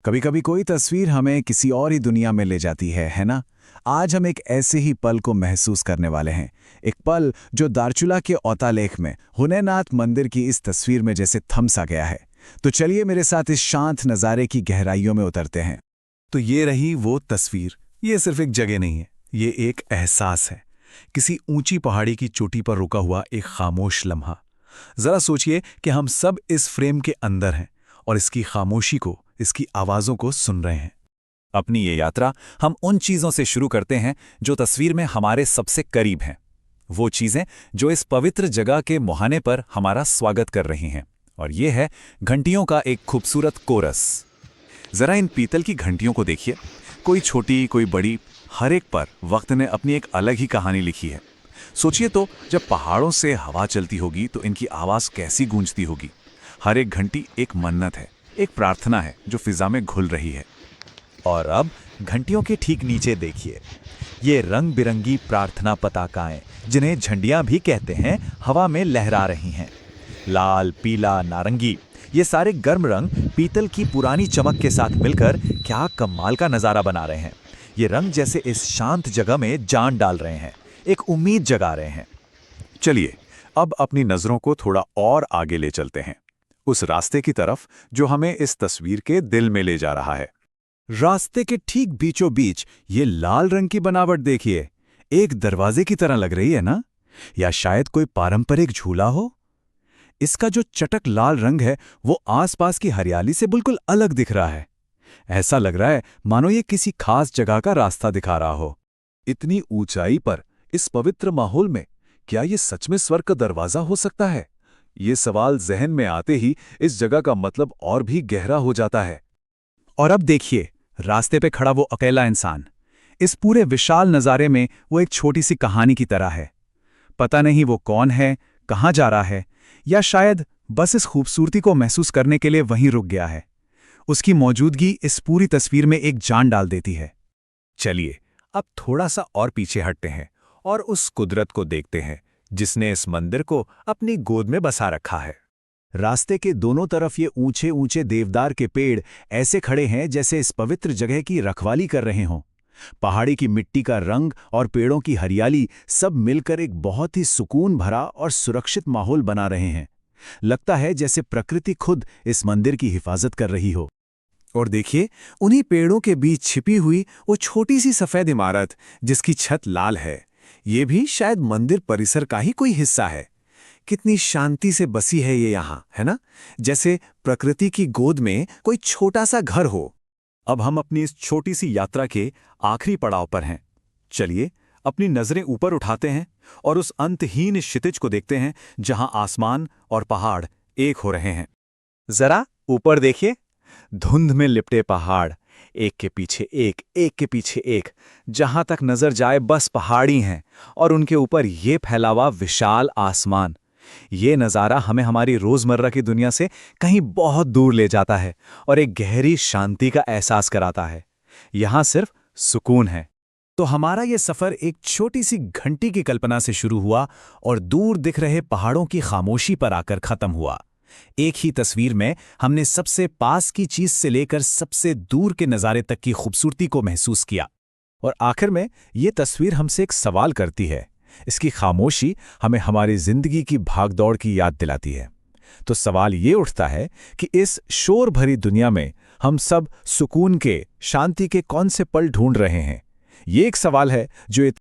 कभी कभी कोई तस्वीर हमें किसी और ही दुनिया में ले जाती है ना। आज हम एक ऐसे ही पल को महसूस करने वाले हैं। एक पल जो दार्चुला के औतालेख में हुनैनाथ मंदिर की इस तस्वीर में जैसे थम सा गया है। तो चलिए मेरे साथ इस शांत नज़ारे की गहराइयों में उतरते हैं। तो ये रही वो तस्वीर। ये सिर्फ एक जगह नहीं है, ये एक एहसास है। किसी ऊंची पहाड़ी की चोटी पर रुका हुआ एक खामोश लम्हा। जरा सोचिए कि हम सब इस फ्रेम के अंदर हैं और इसकी खामोशी को, इसकी आवाज़ों को सुन रहे हैं। अपनी ये यात्रा हम उन चीज़ों से शुरू करते हैं जो तस्वीर में हमारे सबसे करीब हैं। वो चीज़ें जो इस पवित्र जगह के मुहाने पर हमारा स्वागत कर रही हैं। और ये है घंटियों का एक खूबसूरत कोरस। ज़रा इन पीतल की घंटियों को देखिए, कोई छोटी कोई बड़ी, हर एक पर वक्त ने अपनी एक अलग ही कहानी लिखी है। सोचिए तो जब पहाड़ों से हवा चलती होगी तो इनकी आवाज़ कैसी गूंजती होगी। हर एक घंटी एक मन्नत है, एक प्रार्थना है जो फिजा में घुल रही है। और अब घंटियों के ठीक नीचे देखिए, ये रंग बिरंगी प्रार्थना पताकाएं, जिन्हें झंडियां भी कहते हैं, हवा में लहरा रही हैं। लाल, पीला, नारंगी, ये सारे गर्म रंग पीतल की पुरानी चमक के साथ मिलकर क्या कमाल का नज़ारा बना रहे हैं। ये रंग जैसे इस शांत जगह में जान डाल रहे हैं, एक उम्मीद जगा रहे हैं। चलिए अब अपनी नज़रों को थोड़ा और आगे ले चलते हैं, उस रास्ते की तरफ जो हमें इस तस्वीर के दिल में ले जा रहा है। रास्ते के ठीक बीचों बीच ये लाल रंग की बनावट देखिए, एक दरवाजे की तरह लग रही है ना? या शायद कोई पारंपरिक झूला हो। इसका जो चटक लाल रंग है वो आसपास की हरियाली से बिल्कुल अलग दिख रहा है। ऐसा लग रहा है मानो ये किसी खास जगह का रास्ता दिखा रहा हो। इतनी ऊंचाई पर इस पवित्र माहौल में क्या ये सच में स्वर्ग का दरवाजा हो सकता है? ये सवाल जहन में आते ही इस जगह का मतलब और भी गहरा हो जाता है। और अब देखिए, रास्ते पे खड़ा वो अकेला इंसान। इस पूरे विशाल नज़ारे में वो एक छोटी सी कहानी की तरह है। पता नहीं वो कौन है, कहाँ जा रहा है, या शायद बस इस खूबसूरती को महसूस करने के लिए वहीं रुक गया है। उसकी मौजूदगी इस पूरी तस्वीर में एक जान डाल देती है। चलिए अब थोड़ा सा और पीछे हटते हैं और उस कुदरत को देखते हैं जिसने इस मंदिर को अपनी गोद में बसा रखा है। रास्ते के दोनों तरफ ये ऊंचे ऊंचे देवदार के पेड़ ऐसे खड़े हैं जैसे इस पवित्र जगह की रखवाली कर रहे हों। पहाड़ी की मिट्टी का रंग और पेड़ों की हरियाली सब मिलकर एक बहुत ही सुकून भरा और सुरक्षित माहौल बना रहे हैं। लगता है जैसे प्रकृति खुद इस मंदिर की हिफाजत कर रही हो। और देखिए, उन्हीं पेड़ों के बीच छिपी हुई वो छोटी सी सफेद इमारत जिसकी छत लाल है, ये भी शायद मंदिर परिसर का ही कोई हिस्सा है। कितनी शांति से बसी है ये यहाँ, है ना? जैसे प्रकृति की गोद में कोई छोटा सा घर हो। अब हम अपनी इस छोटी सी यात्रा के आखिरी पड़ाव पर हैं। चलिए अपनी नज़रें ऊपर उठाते हैं और उस अंतहीन क्षितिज को देखते हैं जहां आसमान और पहाड़ एक हो रहे हैं। जरा ऊपर देखिए, धुंध में लिपटे पहाड़, एक के पीछे एक, एक के पीछे एक, जहां तक नजर जाए बस पहाड़ी हैं और उनके ऊपर ये फैला हुआ विशाल आसमान। ये नज़ारा हमें हमारी रोज़मर्रा की दुनिया से कहीं बहुत दूर ले जाता है और एक गहरी शांति का एहसास कराता है। यहाँ सिर्फ सुकून है। तो हमारा ये सफ़र एक छोटी सी घंटी की कल्पना से शुरू हुआ और दूर दिख रहे पहाड़ों की खामोशी पर आकर ख़त्म हुआ। एक ही तस्वीर में हमने सबसे पास की चीज़ से लेकर सबसे दूर के नज़ारे तक की खूबसूरती को महसूस किया। और आखिर में ये तस्वीर हमसे एक सवाल करती है। इसकी खामोशी हमें हमारी जिंदगी की भागदौड़ की याद दिलाती है। तो सवाल ये उठता है कि इस शोर भरी दुनिया में हम सब सुकून के, शांति के कौन से पल ढूंढ रहे हैं? ये एक सवाल है जो